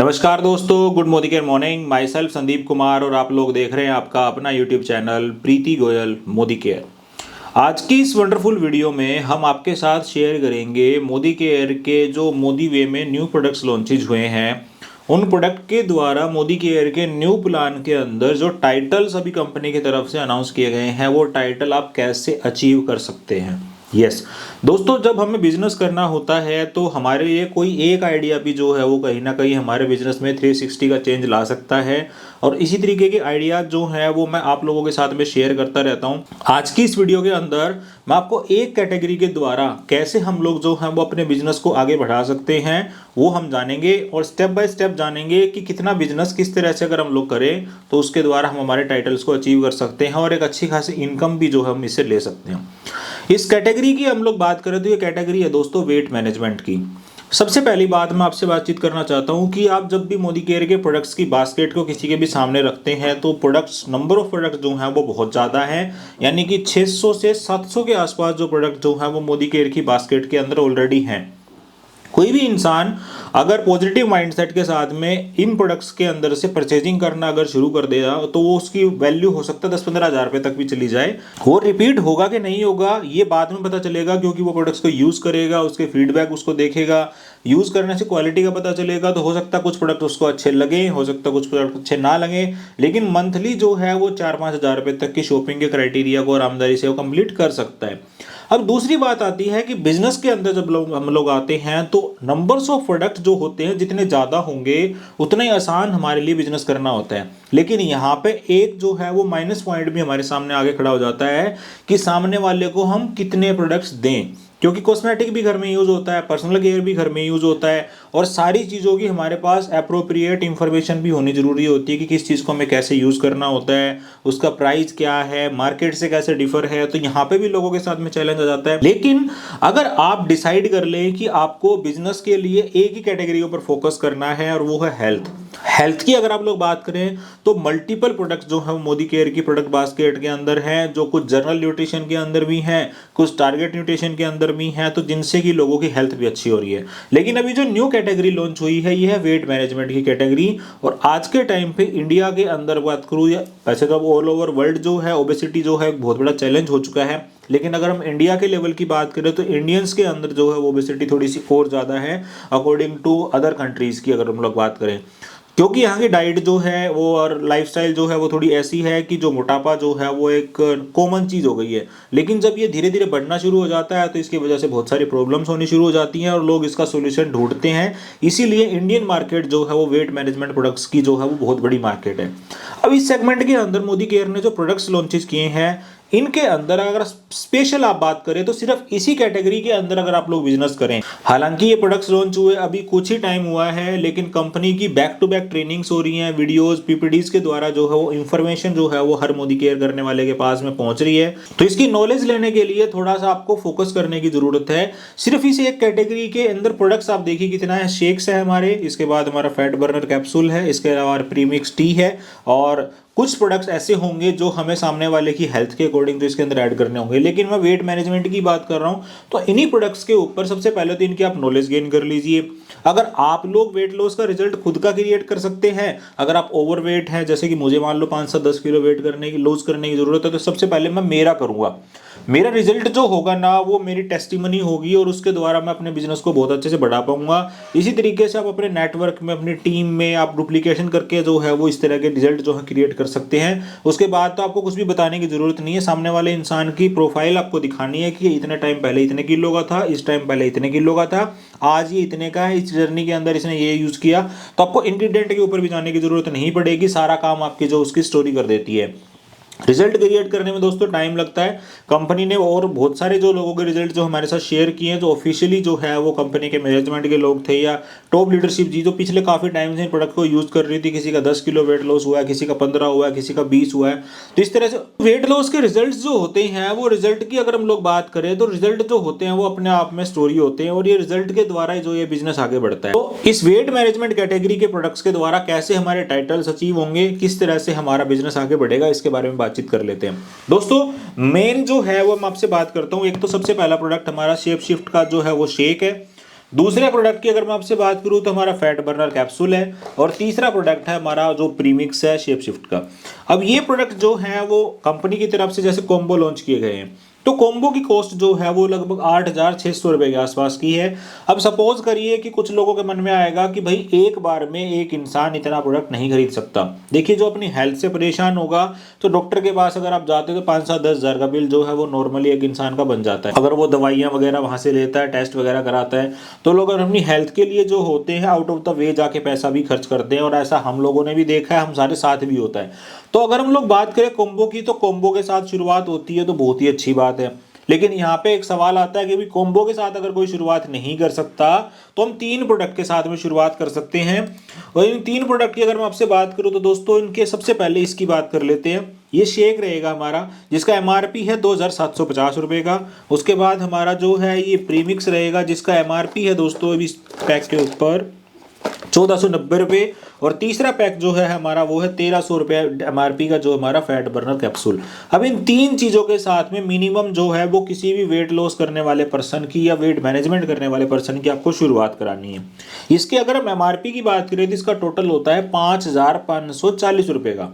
नमस्कार दोस्तों, good Modi care morning. My self Sandeep Kumar और आप लोग देख रहे हैं आपका अपना यूट्यूब चैनल प्रीति गोयल मोदी केयर। आज की इस वंडरफुल वीडियो में हम आपके साथ शेयर करेंगे मोदी केयर के जो मोदी वे में न्यू प्रोडक्ट्स लॉन्चेज हुए हैं, उन प्रोडक्ट के द्वारा मोदी केयर के न्यू प्लान के अंदर जो टाइटल्स अभी कंपनी की तरफ से अनाउंस किए गए हैं वो टाइटल आप कैसे अचीव कर सकते हैं। यस दोस्तों, जब हमें बिजनेस करना होता है तो हमारे लिए कोई एक आइडिया भी जो है वो कहीं ना कहीं हमारे बिजनेस में 360 का चेंज ला सकता है। और इसी तरीके के आइडिया जो है वो मैं आप लोगों के साथ में शेयर करता रहता हूं। आज की इस वीडियो के अंदर मैं आपको एक कैटेगरी के द्वारा कैसे हम लोग जो हैं वो अपने बिजनेस को आगे बढ़ा सकते हैं वो हम जानेंगे, और स्टेप बाय स्टेप जानेंगे कि कितना बिजनेस किस तरह से अगर हम लोग करें तो उसके द्वारा हम हमारे टाइटल्स को अचीव कर सकते हैं और एक अच्छी खासी इनकम भी जो है हम इससे ले सकते हैं। इस कैटेगरी की हम लोग बात करें तो ये कैटेगरी है दोस्तों वेट मैनेजमेंट की। सबसे पहली बात मैं आपसे बातचीत करना चाहता हूं कि आप जब भी मोदी केयर के प्रोडक्ट्स की बास्केट को किसी के भी सामने रखते हैं तो प्रोडक्ट्स नंबर ऑफ प्रोडक्ट जो हैं वो बहुत ज़्यादा है, यानी कि 600 से 700 के आसपास जो प्रोडक्ट जो हैं वो मोदी केयर की बास्केट के अंदर ऑलरेडी हैं। कोई भी इंसान अगर पॉजिटिव माइंडसेट के साथ में इन प्रोडक्ट्स के अंदर से परचेजिंग करना अगर शुरू कर देगा तो वो उसकी वैल्यू हो सकता है 10-15 हज़ार रुपये तक भी चली जाए। वो रिपीट होगा कि नहीं होगा ये बाद में पता चलेगा, क्योंकि वो प्रोडक्ट्स को यूज़ करेगा, उसके फीडबैक उसको देखेगा, यूज़ करने से क्वालिटी का पता चलेगा। तो हो सकता है कुछ प्रोडक्ट उसको अच्छे लगे, हो सकता है कुछ प्रोडक्ट अच्छे ना लगे, लेकिन मंथली जो है वो 4-5 हज़ार रुपये तक की शॉपिंग के क्राइटेरिया को आरामदारी से वो कंप्लीट कर सकता है। अब दूसरी बात आती है कि बिजनेस के अंदर जब हम लोग आते हैं तो नंबर्स ऑफ प्रोडक्ट जो होते हैं जितने ज़्यादा होंगे उतना ही आसान हमारे लिए बिजनेस करना होता है। लेकिन यहाँ पे एक जो है वो माइनस पॉइंट भी हमारे सामने आगे खड़ा हो जाता है कि सामने वाले को हम कितने प्रोडक्ट्स दें, क्योंकि कॉस्मेटिक भी घर में यूज़ होता है, पर्सनल केयर भी घर में यूज़ होता है, और सारी चीज़ों की हमारे पास अप्रोप्रिएट इंफॉर्मेशन भी होनी ज़रूरी होती है कि किस चीज़ को हमें कैसे यूज़ करना होता है, उसका प्राइस क्या है, मार्केट से कैसे डिफर है। तो यहाँ पे भी लोगों के साथ में चैलेंज आ जाता है। लेकिन अगर आप डिसाइड कर लें कि आपको बिजनेस के लिए एक ही कैटेगरी के ऊपर फोकस करना है और वो है हेल्थ की अगर आप लोग बात करें तो मल्टीपल प्रोडक्ट्स जो है मोदी केयर की प्रोडक्ट बास्केट के अंदर हैं, जो कुछ जनरल न्यूट्रिशन के अंदर भी हैं, कुछ टारगेट न्यूट्रिशन के अंदर भी हैं, तो जिनसे कि लोगों की हेल्थ भी अच्छी हो रही है। लेकिन अभी जो न्यू कैटेगरी लॉन्च हुई है ये है वेट मैनेजमेंट की कैटेगरी। और आज के टाइम पे इंडिया के अंदर बात करूँ या वैसे तो अब ऑल ओवर वर्ल्ड जो है ओबेसिटी जो है एक बहुत बड़ा चैलेंज हो चुका है, लेकिन अगर हम इंडिया के लेवल की बात करें तो इंडियंस के अंदर जो है ओबेसिटी थोड़ी सी और ज़्यादा है अकॉर्डिंग टू अदर कंट्रीज़ की अगर हम लोग बात करें, क्योंकि यहाँ की डाइट जो है वो और लाइफस्टाइल जो है वो थोड़ी ऐसी है कि जो मोटापा जो है वो एक कॉमन चीज़ हो गई है। लेकिन जब ये धीरे धीरे बढ़ना शुरू हो जाता है तो इसकी वजह से बहुत सारी प्रॉब्लम्स होनी शुरू हो जाती हैं और लोग इसका सोल्यूशन ढूंढते हैं। इसीलिए इंडियन मार्केट जो है वो वेट मैनेजमेंट प्रोडक्ट्स की जो है वो बहुत बड़ी मार्केट है। अब इस सेगमेंट के अंदर मोदी केयर ने जो प्रोडक्ट्स लॉन्चेस किए हैं इनके अंदर अगर स्पेशल आप बात करें तो सिर्फ इसी कैटेगरी के अंदर अगर आप लोग बिजनेस करें, हालांकि ये प्रोडक्ट्स लॉन्च हुए अभी कुछ ही टाइम हुआ है, लेकिन कंपनी की बैक टू बैक ट्रेनिंग्स हो रही हैं, वीडियोस पीपीटीज के द्वारा जो है वो इंफॉर्मेशन जो है वो हर मोदी केयर करने वाले के पास में पहुंच रही है। तो इसकी नॉलेज लेने के लिए थोड़ा सा आपको फोकस करने की जरूरत है। सिर्फ इस एक कैटेगरी के अंदर प्रोडक्ट्स आप देखिए कितना है, शेक्स है हमारे, इसके बाद हमारा फैट बर्नर कैप्सूल है, इसके अलावा प्रीमिक्स टी है, और कुछ प्रोडक्ट्स ऐसे होंगे जो हमें सामने वाले की हेल्थ के अकॉर्डिंग तो इसके अंदर ऐड करने होंगे। लेकिन मैं वेट मैनेजमेंट की बात कर रहा हूं तो इन्हीं प्रोडक्ट्स के ऊपर सबसे पहले तो इनकी आप नॉलेज गेन कर लीजिए। अगर आप लोग वेट लॉस का रिजल्ट खुद का क्रिएट कर सकते हैं, अगर आप ओवरवेट हैं जैसे कि मुझे मान लो 5 से 10 किलो वेट करने की लॉस करने की जरूरत है, तो सबसे पहले मैं मेरा करूंगा। मेरा रिजल्ट जो होगा ना वो मेरी टेस्टिमनी होगी और उसके द्वारा मैं अपने बिजनेस को बहुत अच्छे से बढ़ा पाऊंगा। इसी तरीके से आप अपने नेटवर्क में अपनी टीम में आप डुप्लीकेशन करके जो है वो इस तरह के रिजल्ट जो है क्रिएट कर सकते हैं। उसके बाद तो आपको कुछ भी बताने की जरूरत नहीं है, सामने वाले इंसान की प्रोफाइल आपको दिखानी है कि इतने टाइम पहले इतने किलो का था, इस टाइम पहले इतने किलो का था, आज ये इतने का है, इस जर्नी के अंदर इसने ये यूज किया। तो आपको इंग्रेडिएंट के ऊपर भी जाने की जरूरत नहीं पड़ेगी, सारा काम आपकी जो उसकी स्टोरी कर देती है। रिजल्ट क्रिएट करने में दोस्तों टाइम लगता है। कंपनी ने और बहुत सारे जो लोगों के रिजल्ट जो हमारे साथ शेयर किए हैं, जो ऑफिशियली जो है वो कंपनी के मैनेजमेंट के लोग थे या टॉप लीडरशिप जी जो पिछले काफ़ी टाइम से प्रोडक्ट को यूज़ कर रही थी, किसी का 10 किलो वेट लॉस हुआ है, किसी का 15 हुआ है, किसी का 20 हुआ है। तो इस तरह से वेट लॉस के रिजल्ट जो होते हैं वो रिजल्ट की अगर हम लोग बात करें तो रिजल्ट जो होते हैं वो अपने आप में स्टोरी होते हैं और ये रिजल्ट के द्वारा जो ये बिजनेस आगे बढ़ता है। तो इस वेट मैनेजमेंट कैटेगरी के प्रोडक्ट्स के द्वारा कैसे हमारे टाइटल्स अचीव होंगे, किस तरह से हमारा बिजनेस आगे बढ़ेगा, इसके बारे में बातचीत कर लेते हैं। दोस्तों मेन जो है वो मैं आपसे बात करता हूं। एक तो सबसे पहला प्रोडक्ट हमारा शेप शिफ्ट का जो है वो शेक है। दूसरे प्रोडक्ट की अगर मैं आपसे बात करूं तो हमारा फैट बर्नर कैप्सूल है, और तीसरा प्रोडक्ट है हमारा जो प्रीमिक्स है शेप शिफ्ट का। अब ये प्रोडक्ट जो है वो कंपनी की तरफ से जैसे कॉम्बो लॉन्च किए गए हैं, तो कॉम्बो की कॉस्ट जो है वो लगभग 8,600 रुपये के आसपास की है। अब सपोज करिए कि कुछ लोगों के मन में आएगा कि भाई एक बार में एक इंसान इतना प्रोडक्ट नहीं खरीद सकता। देखिए, जो अपनी हेल्थ से परेशान होगा तो डॉक्टर के पास अगर आप जाते हो तो 5-7-10 हज़ार का बिल जो है वो नॉर्मली एक इंसान का बन जाता है। अगर वो दवाइयाँ वगैरह वहाँ से लेता है, टेस्ट वगैरह कराता है, तो लोग अगर अपनी हेल्थ के लिए जो होते हैं आउट ऑफ द वे जाके पैसा भी खर्च करते हैं, और ऐसा हम लोगों ने भी देखा है, हम सारे साथ भी होता है। तो अगर हम लोग बात करें कॉम्बो की, तो कॉम्बो के साथ शुरुआत होती है तो बहुत ही अच्छी बात है। लेकिन यहाँ पे एक सवाल आता है कि भी कॉम्बो के साथ अगर कोई शुरुआत नहीं कर सकता तो हम 3 प्रोडक्ट के साथ में शुरुआत कर सकते हैं। और इन 3 प्रोडक्ट की अगर मैं आपसे बात करूँ तो दोस्तों, इनके सबसे पहले इसकी बात कर लेते हैं। ये शेक रहेगा हमारा, जिसका एमआरपी है 2,750 रुपये का। उसके बाद हमारा जो है ये प्रीमिक्स रहेगा, जिसका एमआरपी है दोस्तों इस पैक के ऊपर 1,490 रुपये। और तीसरा पैक जो है हमारा वो है 1,300 रुपये एमआरपी का, जो हमारा फैट बर्नर कैप्सूल। अब इन 3 चीज़ों के साथ में मिनिमम जो है वो किसी भी वेट लॉस करने वाले पर्सन की या वेट मैनेजमेंट करने वाले पर्सन की आपको शुरुआत करानी है। इसके अगर हम एमआरपी की बात करें तो इसका टोटल होता है 5,540 रुपये का।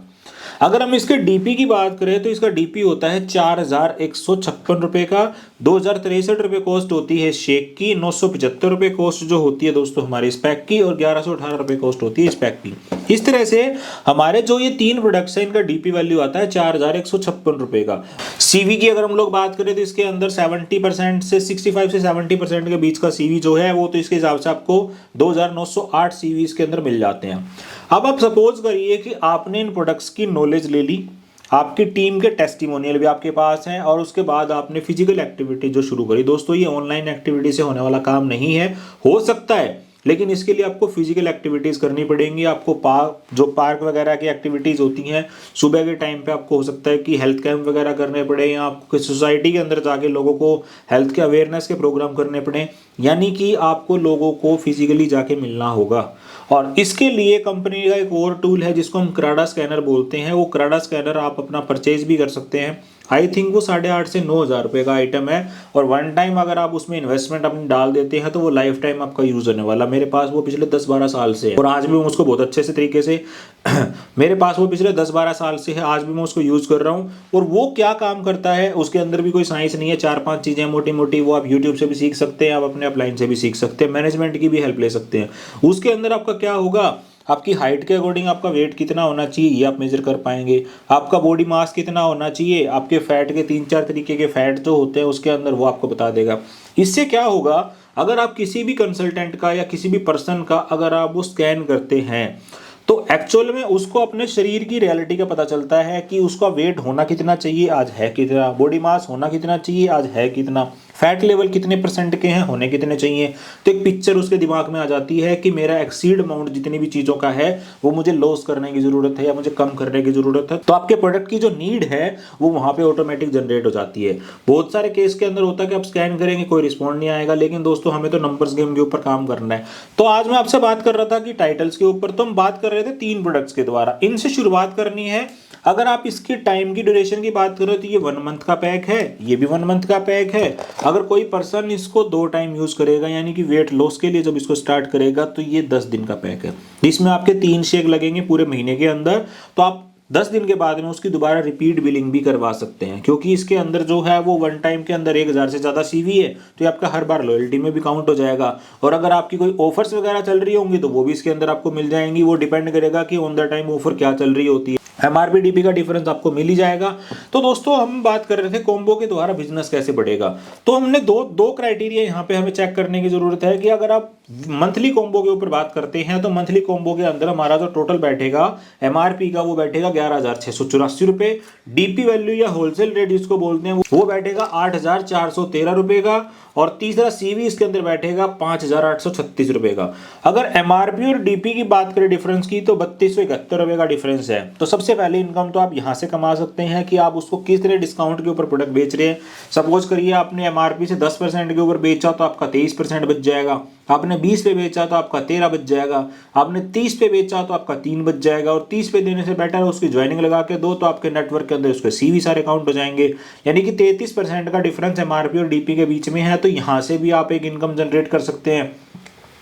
अगर हम इसके डीपी की बात करें तो इसका डीपी होता है 4,156 रुपये का। 2,063 रुपये कॉस्ट होती है शेक की, 975 रुपये कॉस्ट जो होती है दोस्तों हमारे इस पैक की, और 1,118 रुपये कॉस्ट होती है इस पैक की। इस तरह से हमारे जो ये 3 प्रोडक्ट्स हैं इनका डीपी वैल्यू आता है 4,156 रुपये का। सीवी की अगर हम लोग बात करें तो इसके अंदर 70% से 65 से 70% के बीच का सीवी जो है वो, तो इसके हिसाब से आपको 2,908 सीवी इसके अंदर मिल जाते हैं। अब आप सपोज करिए कि आपने इन प्रोडक्ट्स की नॉलेज ले ली, आपकी टीम के टेस्टिमोनियल भी आपके पास हैं, और उसके बाद आपने फिजिकल एक्टिविटी जो शुरू करी। दोस्तों, ये ऑनलाइन एक्टिविटी से होने वाला काम नहीं है, हो सकता है, लेकिन इसके लिए आपको फिजिकल एक्टिविटीज़ करनी पड़ेंगी। आपको पार्क वगैरह की एक्टिविटीज़ होती हैं सुबह के टाइम पे, आपको हो सकता है कि हेल्थ कैंप वगैरह करने पड़े, या आपको सोसाइटी के अंदर जाके लोगों को हेल्थ के अवेयरनेस के प्रोग्राम करने पड़े, यानी कि आपको लोगों को फिजिकली जाके मिलना होगा। और इसके लिए कंपनी का एक और टूल है जिसको हम क्राडा स्कैनर बोलते हैं। वो क्राडा स्कैनर आप अपना परचेज भी कर सकते हैं। आई थिंक वो 8,500 से 9,000 रुपये का आइटम है, और वन टाइम अगर आप उसमें इन्वेस्टमेंट अपनी डाल देते हैं तो वो लाइफ टाइम आपका यूज़ होने वाला। मेरे पास वो पिछले 10-12 साल से है, और आज भी मैं उसको बहुत अच्छे से तरीके से मेरे पास वो पिछले 10-12 साल से है, आज भी मैं उसको यूज़ कर रहा हूँ। और वो क्या काम करता है, उसके अंदर भी कोई साइंस नहीं है, 4-5 चीज़ें मोटी मोटी, वो आप यूट्यूब से भी सीख सकते हैं, आप अपने अपलाइन से भी सीख सकते हैं, मैनेजमेंट की भी हेल्प ले सकते हैं। उसके अंदर आपका क्या होगा, आपकी हाइट के अकॉर्डिंग आपका वेट कितना होना चाहिए ये आप मेजर कर पाएंगे, आपका बॉडी मास कितना होना चाहिए, आपके फैट के 3-4 तरीके के फैट जो होते हैं उसके अंदर वो आपको बता देगा। इससे क्या होगा, अगर आप किसी भी कंसल्टेंट का या किसी भी पर्सन का अगर आप वो स्कैन करते हैं तो एक्चुअल में उसको अपने शरीर की रियलिटी का पता चलता है कि उसका वेट होना कितना चाहिए, आज है कितना, बॉडी मास होना कितना चाहिए, आज है कितना, फैट लेवल कितने परसेंट के हैं, होने कितने चाहिए। तो एक पिक्चर उसके दिमाग में आ जाती है कि मेरा एक्सीड अमाउंट जितनी भी चीज़ों का है वो मुझे लॉस करने की ज़रूरत है या मुझे कम करने की ज़रूरत है। तो आपके प्रोडक्ट की जो नीड है वो वहाँ पे ऑटोमेटिक जनरेट हो जाती है। बहुत सारे केस के अंदर होता है कि आप स्कैन करेंगे कोई रिस्पॉन्ड नहीं आएगा, लेकिन दोस्तों हमें तो नंबर्स गेम के ऊपर काम करना है। तो आज मैं आपसे बात कर रहा था कि टाइटल्स के ऊपर, तो हम बात कर रहे थे 3 प्रोडक्ट्स के द्वारा, इनसे शुरुआत करनी है। अगर आप इसकी टाइम की ड्यूरेशन की बात करो तो ये 1 मंथ का पैक है, ये भी 1 मंथ का पैक है। अगर कोई पर्सन इसको 2 टाइम यूज करेगा, यानी कि वेट लॉस के लिए जब इसको स्टार्ट करेगा, तो ये 10 दिन का पैक है। इसमें आपके 3 शेक लगेंगे पूरे महीने के अंदर, तो आप 10 दिन के बाद में उसकी दोबारा रिपीट बिलिंग भी करवा सकते हैं, क्योंकि इसके अंदर जो है वो 1 टाइम के अंदर 1,000 से ज़्यादा सीवी है, तो ये आपका हर बार लॉयल्टी में भी काउंट हो जाएगा। और अगर आपकी कोई ऑफर्स वगैरह चल रही होंगी तो वो भी इसके अंदर आपको मिल जाएंगी। वो डिपेंड करेगा कि ऑन द टाइम ऑफर क्या चल रही होती है, एमआरपी डीपी का डिफरेंस आपको मिल ही जाएगा। तो दोस्तों हम बात कर रहे थे कॉम्बो के द्वारा बिजनेस कैसे बढ़ेगा। तो हमने दो क्राइटेरिया यहाँ पे हमें चेक करने की जरूरत है कि अगर आप मंथली कॉम्बो के ऊपर बात करते हैं तो मंथली कॉम्बो के अंदर हमारा जो टोटल बैठेगा एमआरपी का वो बैठेगा 11,684 रुपये। डीपी वैल्यू या होलसेल रेट जिसको बोलते हैं वो बैठेगा 8,413 रुपये का। और तीसरा सीवी इसके अंदर बैठेगा 5,836 रुपये का। अगर एमआरपी और डीपी की बात करें डिफरेंस की तो 3,271 रुपये का डिफरेंस है। तो सबसे पहले इनकम तो आप यहाँ से कमा सकते हैं कि आप उसको किस तरह डिस्काउंट के ऊपर प्रोडक्ट बेच रहे हैं। सपोज करिए आपने एमआरपी से 10% के ऊपर बेचा तो आपका 23% बच जाएगा, आपने 20 पे बेचा तो आपका 13 बच जाएगा, आपने 30 पे बेचा तो आपका 3 बच जाएगा, और 30 पे देने से बेटर है उसकी ज्वाइनिंग लगा के दो तो आपके नेटवर्क के अंदर उसके सीवी सारे काउंट हो जाएंगे। यानी कि 33% का डिफरेंस एमआरपी और डीपी के बीच में है। तो यहाँ से भी आप एक इनकम जनरेट कर सकते हैं।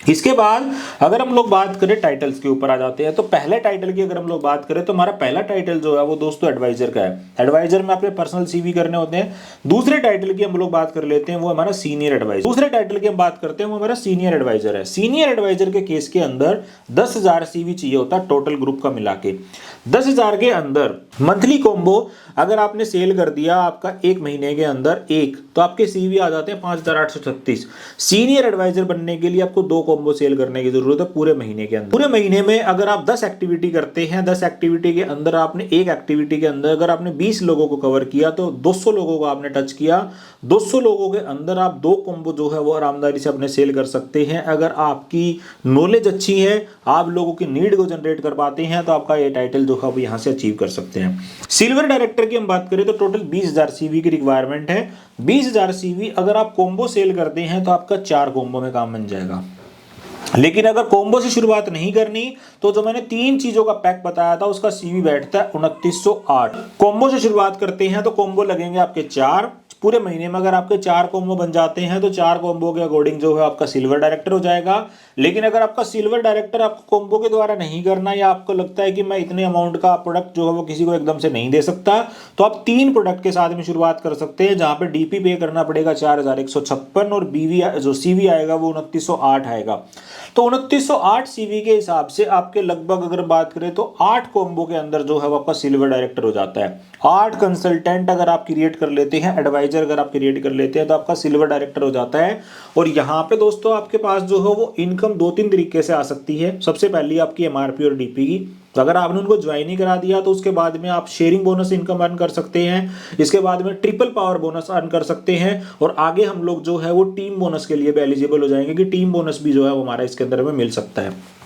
इसके बाद अगर हम लोग बात करें टाइटल्स के ऊपर आ जाते हैं, तो पहले टाइटल की अगर हम लोग बात करें तो हमारा पहला टाइटल जो है वो दोस्तों एडवाइजर का है। एडवाइजर में अपने पर्सनल सीवी करने होते हैं। दूसरे टाइटल की हम लोग बात कर लेते हैं, वो हमारा सीनियर एडवाइजर। दूसरे टाइटल की हम बात करते हैं वो हमारा सीनियर एडवाइजर है। सीनियर एडवाइजर के केस के अंदर 10,000 सीवी चाहिए होता है टोटल ग्रुप का मिला के। 10,000 के अंदर मंथली कॉम्बो अगर आपने सेल कर दिया आपका एक महीने के अंदर एक, तो आपके सीवी आ जाते हैं 5,836। सीनियर एडवाइजर बनने के लिए आपको 2 कॉम्बो सेल करने की जरूरत है पूरे महीने के अंदर। पूरे महीने में अगर आप 10 एक्टिविटी करते हैं, 10 एक्टिविटी के अंदर आपने एक एक्टिविटी के अंदर अगर आपने 20 लोगों को कवर किया तो 200 लोगों को आपने टच किया। 200 लोगों के अंदर आप 2 कॉम्बो जो है वो आरामदारी से अपने सेल कर सकते हैं। अगर आपकी नॉलेज अच्छी है, आप लोगों की नीड को जनरेट कर पाते हैं, तो आपका ये टाइटल जो है वो यहां से अचीव कर सकते हैं। सिल्वर डायरेक्टर की हम बात करें तो टोटल 20,000 सीवी की रिक्वायरमेंट है। 20,000 सीवी अगर आप कॉम्बो सेल करते हैं तो आपका 4 कॉम्बो में काम बन जाएगा। लेकिन अगर कॉम्बो से शुरुआत नहीं करनी तो जो मैंने 3 चीजों का पैक बताया था उसका सीवी बैठता है 2908। कॉम्बो से शुरुआत करते हैं तो कॉम्बो लगेंगे आपके 4। पूरे महीने में अगर आपके 4 कॉम्बो बन जाते हैं तो 4 कॉम्बो के अकॉर्डिंग जो है आपका सिल्वर डायरेक्टर हो जाएगा। लेकिन अगर आपका सिल्वर डायरेक्टर आपको कॉम्बो के द्वारा नहीं करना, या आपको लगता है कि मैं इतने अमाउंट का प्रोडक्ट जो है वो किसी को एकदम से नहीं दे सकता, तो आप 3 प्रोडक्ट के साथ में शुरुआत कर सकते हैं, जहां पे डीपी पे करना पड़ेगा 4,156 और बीवी जो सीवी आएगा वो 2908 आएगा। तो 2908 सीवी के हिसाब से आपके लगभग अगर बात करें तो 8 कॉम्बो के अंदर जो है वो आपका सिल्वर डायरेक्टर हो जाता है। 8 कंसल्टेंट अगर आप क्रिएट कर लेते हैं, एडवाइजर अगर आप क्रिएट कर लेते हैं, तो आपका सिल्वर डायरेक्टर हो जाता है। और यहाँ पे दोस्तों आपके पास जो है वो इनकम 2-3 तरीके से आ सकती है। सबसे पहली आपकी एमआरपी और डीपी की, तो अगर आपने उनको ज्वाइन ही करा दिया तो उसके बाद में आप शेयरिंग बोनस इनकम अर्न कर सकते हैं। इसके बाद में ट्रिपल पावर बोनस अर्न कर सकते हैं। और आगे हम लोग जो है वो टीम बोनस के लिए भी एलिजिबल हो जाएंगे कि टीम बोनस भी जो है वो हमारा इसके अंदर में मिल सकता है।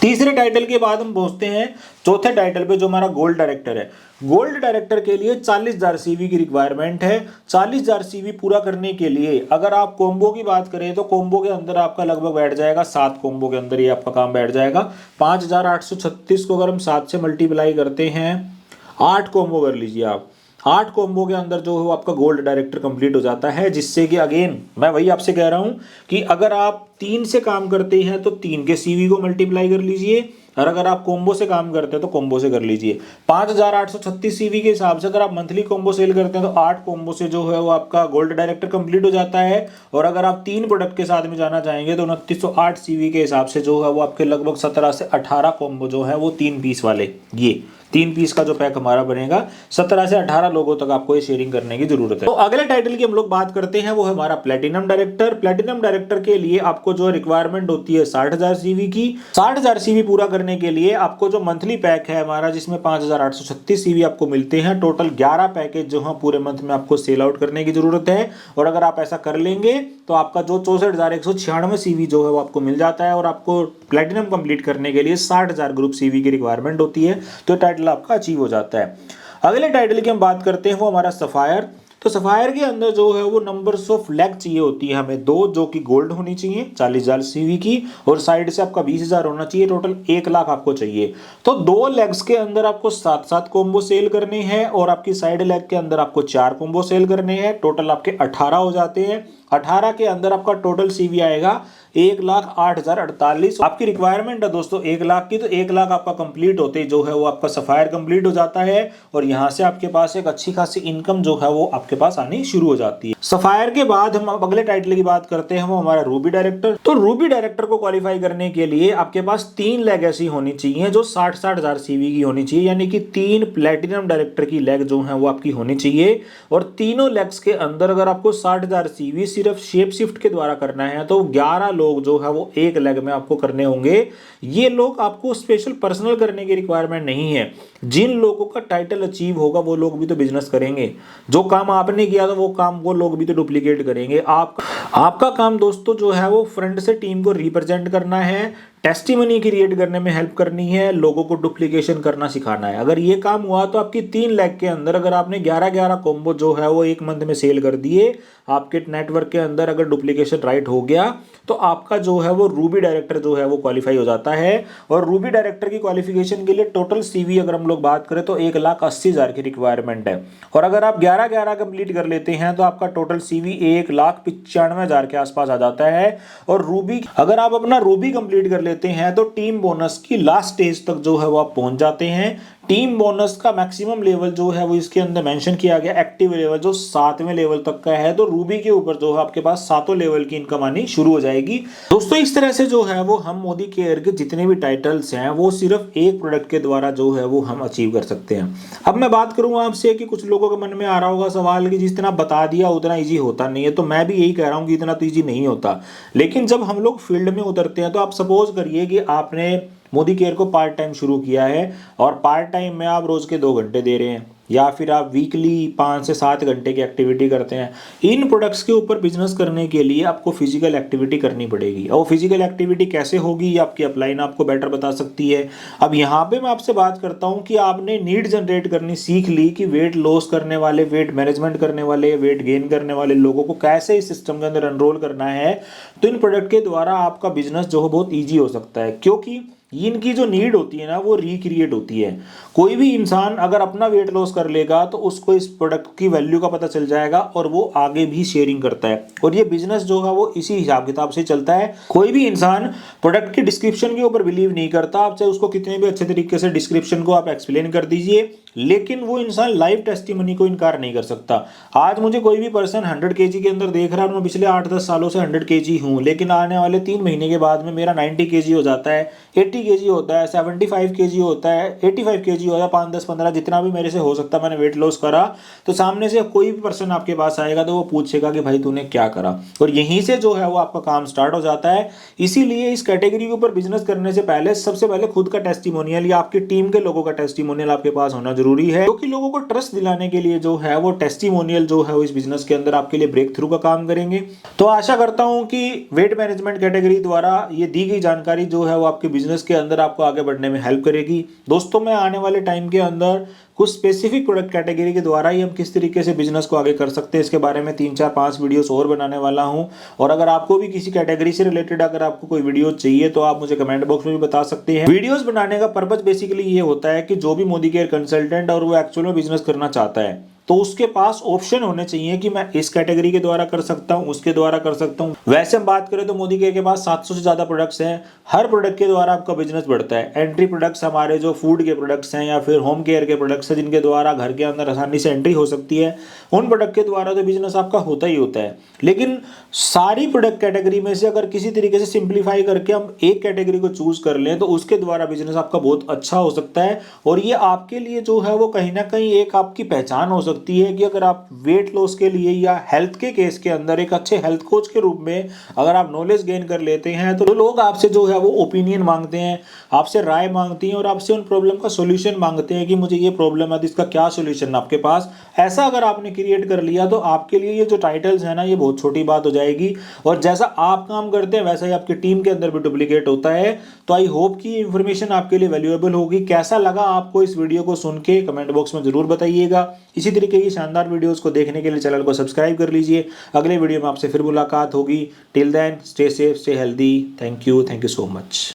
तीसरे टाइटल के बाद हम पहुंचते हैं चौथे टाइटल पे, जो हमारा गोल्ड डायरेक्टर है। गोल्ड डायरेक्टर के लिए 40,000 सीवी की रिक्वायरमेंट है। 40,000 सीवी पूरा करने के लिए अगर आप कॉम्बो की बात करें तो कॉम्बो के अंदर आपका लगभग बैठ जाएगा 7 कॉम्बो के अंदर ये आपका काम बैठ जाएगा। 5,836 को अगर हम 7 से मल्टीप्लाई करते हैं, 8 कॉम्बो कर लीजिए आप। 8 कॉम्बो के अंदर जो है आपका गोल्ड डायरेक्टर कंप्लीट हो जाता है, जिससे कि अगेन मैं वही आपसे कह रहा हूं कि अगर आप 3 से काम करते हैं तो 3 के सीवी को मल्टीप्लाई कर लीजिए, और अगर आप कॉम्बो से काम करते हैं तो कॉम्बो से कर लीजिए। 5,836 सीवी के हिसाब से अगर आप मंथली कॉम्बो सेल करते हैं तो 8 कॉम्बो से जो है वो आपका गोल्ड डायरेक्टर कंप्लीट हो जाता है। और अगर आप 3 प्रोडक्ट के साथ में जाना चाहेंगे तो 2908 सीवी के हिसाब से जो है वो आपके लगभग 17 से 18 कॉम्बो जो है वो 3 पीस वाले, ये 3 पीस का जो पैक हमारा बनेगा, 17 से 18 लोगों तक आपको ये शेयरिंग करने की जरूरत है। तो अगले टाइटल की हम लोग बात करते हैं, वो है हमारा प्लेटिनम डायरेक्टर। प्लेटिनम डायरेक्टर के लिए आपको जो रिक्वायरमेंट होती है 60,000 सीवी की। 60,000 सीवी पूरा करने के लिए आपको जो मंथली पैक है हमारा, जिसमें 5,836 सीवी आपको मिलते हैं, टोटल 11 पैकेज जो है पूरे मंथ में आपको सेल आउट करने की जरूरत है। और अगर आप ऐसा कर लेंगे तो आपका जो 64,196 सीवी जो है वो आपको मिल जाता है। और आपको प्लेटिनम कंप्लीट करने के लिए 60,000 ग्रुप सीवी की रिक्वायरमेंट होती है, तो टाइटल आपका अचीव हो जाता है। अगले टाइटल की हम बात करते हैं, वो हमारा सफायर। तो सफायर के अंदर जो है वो नंबर्स ऑफ लेग चाहिए होती है हमें 2, जो कि गोल्ड होनी चाहिए 40,000 सीवी की, और साइड से आपका 20,000 होना चाहिए। टोटल 1 लाख आपको चाहिए। तो 2 लेग्स के अंदर आपको 7-7 कॉम्बो सेल करने हैं, और आपकी साइड लेग के अंदर आपको 4 कॉम्बो सेल करने हैं। टोटल आपके 18 हो जाते हैं। 18 के अंदर आपका टोटल सीवी आएगा 1,08,048। आपकी रिक्वायरमेंट है दोस्तों 1 लाख की, तो 1 लाख आपका कंप्लीट होते जो है वो आपका सफायर कंप्लीट हो जाता है। और यहाँ से आपके पास एक अच्छी खासी इनकम जो है वो आपके पास आनी शुरू हो जाती है। सफायर के बाद हम अगले टाइटल की बात करते हैं, वो हमारा रूबी डायरेक्टर। तो रूबी डायरेक्टर को क्वालिफाई करने के लिए आपके पास 3 लेग ऐसी होनी चाहिए जो 60,000 सीवी की होनी चाहिए, यानी कि 3 प्लेटिनम डायरेक्टर की लेग जो है वो आपकी होनी चाहिए। और तीनों लेग्स के अंदर अगर आपको 60,000 सीवी सिर्फ शेप शिफ्ट के द्वारा करना है तो 11 लोग जो है वो 1 लेग में आपको करने होंगे। ये लोग आपको स्पेशल पर्सनल करने की रिक्वायरमेंट नहीं है। जिन लोगों का टाइटल अचीव होगा वो लोग भी तो बिजनेस करेंगे। जो काम आपने किया था वो काम वो लोग भी तो डुप्लीकेट करेंगे। आपका काम दोस्तों जो है वो फ्रंट से टीम को रिप्रेजेंट करना है, टेस्टिमनी क्रिएट करने में हेल्प करनी है, लोगों को डुप्लीकेशन करना सिखाना है। अगर ये काम हुआ तो आपकी 3 लाख के अंदर अगर आपने 11 कॉम्बो जो है वो एक मंथ में सेल कर दिए, आपके नेटवर्क के अंदर अगर डुप्लीकेशन राइट हो गया तो आपका जो है वो रूबी डायरेक्टर जो है वो क्वालिफाई हो जाता है। और रूबी डायरेक्टर की क्वालिफिकेशन के लिए टोटल सीवी अगर हम लोग बात करें तो 1,80,000 की रिक्वायरमेंट है। और अगर आप 11 कंप्लीट कर लेते हैं तो आपका टोटल सीवी 1,95,000 के आसपास आ जाता है। और रूबी अगर आप अपना रूबी कंप्लीट कर लेते हैं तो टीम बोनस की लास्ट स्टेज तक जो है वो आप पहुंच जाते हैं। टीम बोनस का मैक्सिमम लेवल जो है वो इसके अंदर मेंशन किया गया, एक्टिव लेवल जो 7वें लेवल तक का है। तो रूबी के ऊपर जो है आपके पास 7 लेवल की इनकम आनी शुरू हो जाएगी। दोस्तों इस तरह से जो है वो हम मोदी केयर के जितने भी टाइटल्स हैं वो सिर्फ एक प्रोडक्ट के द्वारा जो है वो हम अचीव कर सकते हैं। अब मैं बात करूं आपसे कि कुछ लोगों के मन में आ रहा होगा सवाल कि जिस तरह बता दिया उतना ईजी होता नहीं है, तो मैं भी यही कह रहा हूं कि इतना तो ईजी नहीं होता। लेकिन जब हम लोग फील्ड में उतरते हैं तो आप सपोज करिए कि आपने मोदी केयर को पार्ट टाइम शुरू किया है और पार्ट टाइम में आप रोज के 2 घंटे दे रहे हैं या फिर आप वीकली 5 से 7 घंटे की एक्टिविटी करते हैं। इन प्रोडक्ट्स के ऊपर बिजनेस करने के लिए आपको फिजिकल एक्टिविटी करनी पड़ेगी। और फिजिकल एक्टिविटी कैसे होगी ये आपकी अपलाइन आपको बेटर बता सकती है। अब यहाँ पे मैं आपसे बात करता हूँ कि आपने नीड जनरेट करनी सीख ली कि वेट लॉस करने वाले, वेट मैनेजमेंट करने वाले, वेट गेन करने वाले लोगों को कैसे इस सिस्टम के अंदर एनरोल करना है। तो इन प्रोडक्ट के द्वारा आपका बिजनेस जो है बहुत ईजी हो सकता है, क्योंकि इनकी जो नीड होती है ना वो रिक्रिएट होती है। कोई भी इंसान अगर अपना वेट लॉस कर लेगा तो उसको इस प्रोडक्ट की वैल्यू का पता चल जाएगा और वो आगे भी शेयरिंग करता है। और ये बिजनेस जो है वो इसी हिसाब किताब से चलता है। कोई भी इंसान प्रोडक्ट की डिस्क्रिप्शन के ऊपर बिलीव नहीं करता, आप चाहे उसको कितने भी अच्छे तरीके से डिस्क्रिप्शन को आप एक्सप्लेन कर दीजिए, लेकिन वो इंसान लाइव टेस्टिमनी को इनकार नहीं कर सकता। आज मुझे कोई भी पर्सन 100 kg के अंदर देख रहा है और मैं पिछले 8-10 सालों से 100 kg हूँ, लेकिन आने वाले 3 महीने के बाद में मेरा 90 kg हो जाता है, 80 kg होता है, 75 kg होता है, 85 kg होता है, 5-10-15 जितना भी मेरे से हो सकता है मैंने वेट लॉस करा, तो सामने से कोई भी पर्सन आपके पास आएगा तो वो पूछेगा कि भाई तूने क्या करा। और यहीं से जो है वो आपका काम स्टार्ट हो जाता है। इसीलिए इस कैटेगरी के ऊपर बिजनेस करने से पहले सबसे पहले खुद का टेस्टिमोनियल या आपकी टीम के लोगों का टेस्टिमोनियल आपके पास होना जरूरी है, क्योंकि लोगों को ट्रस्ट दिलाने के लिए जो है वो टेस्टिमोनियल जो है वो इस बिजनेस के अंदर आपके लिए ब्रेक थ्रू का काम करेंगे। तो आशा करता हूं कि वेट मैनेजमेंट कैटेगरी द्वारा ये दी गई जानकारी जो है वो आपके बिजनेस के अंदर आपको आगे बढ़ने में हेल्प करेगी। दोस्तों मैं आने वाले टाइम के अंदर कुछ स्पेसिफिक प्रोडक्ट कैटेगरी के द्वारा ही हम किस तरीके से बिजनेस को आगे कर सकते हैं इसके बारे में 3-4-5 वीडियोस और बनाने वाला हूं। और अगर आपको भी किसी कैटेगरी से रिलेटेड अगर आपको कोई वीडियो चाहिए तो आप मुझे कमेंट बॉक्स में भी बता सकते हैं। वीडियोस बनाने का पर्पस बेसिकली ये होता है कि जो भी मोदी केयर कंसल्टेंट और वो एक्चुअल में बिजनेस करना चाहता है तो उसके पास ऑप्शन होने चाहिए कि मैं इस कैटेगरी के द्वारा कर सकता हूं, उसके द्वारा कर सकता हूं। वैसे हम बात करें तो मोदी केयर के पास 700 से ज्यादा प्रोडक्ट्स हैं। हर प्रोडक्ट के द्वारा आपका बिजनेस बढ़ता है। एंट्री प्रोडक्ट्स हमारे जो फूड के प्रोडक्ट्स हैं या फिर होम केयर के प्रोडक्ट्स हैं जिनके द्वारा घर के अंदर आसानी से एंट्री हो सकती है, उन प्रोडक्ट के द्वारा तो बिजनेस आपका होता ही होता है। लेकिन सारी प्रोडक्ट कैटेगरी में से अगर किसी तरीके से सिंप्लीफाई करके हम एक कैटेगरी को चूज कर लें तो उसके द्वारा बिजनेस आपका बहुत अच्छा हो सकता है। और ये आपके लिए जो है वो कहीं ना कहीं एक आपकी पहचान हो सकती है कि अगर आप वेट लॉस के लिए या हेल्थ के केस के अंदर एक अच्छे हेल्थ कोच के रूप में अगर आप नॉलेज गेन कर लेते हैं तो लोग आपसे जो है वो ओपिनियन मांगते हैं, आपसे राय मांगती हैं और आपसे उन प्रॉब्लम का सॉल्यूशन मांगते हैं कि मुझे ये प्रॉब्लम है तो इसका क्या सॉल्यूशन आपके पास। ऐसा अगर आपने क्रिएट कर लिया तो आपके लिए ये जो टाइटल्स है ना ये बहुत छोटी बात हो जाएगी। और जैसा आप काम करते हैं वैसा ही आपकी टीम के अंदर भी डुप्लीकेट होता है। तो आई होप कि ये इन्फॉर्मेशन आपके लिए वैल्यूएबल होगी। कैसा लगा आपको इस वीडियो को सुन के कमेंट बॉक्स में जरूर बताइएगा। इसी तरीके की शानदार वीडियोस को देखने के लिए चैनल को सब्सक्राइब कर लीजिए। अगले वीडियो में आपसे फिर मुलाकात होगी। Till then stay safe, stay healthy. Thank you so much.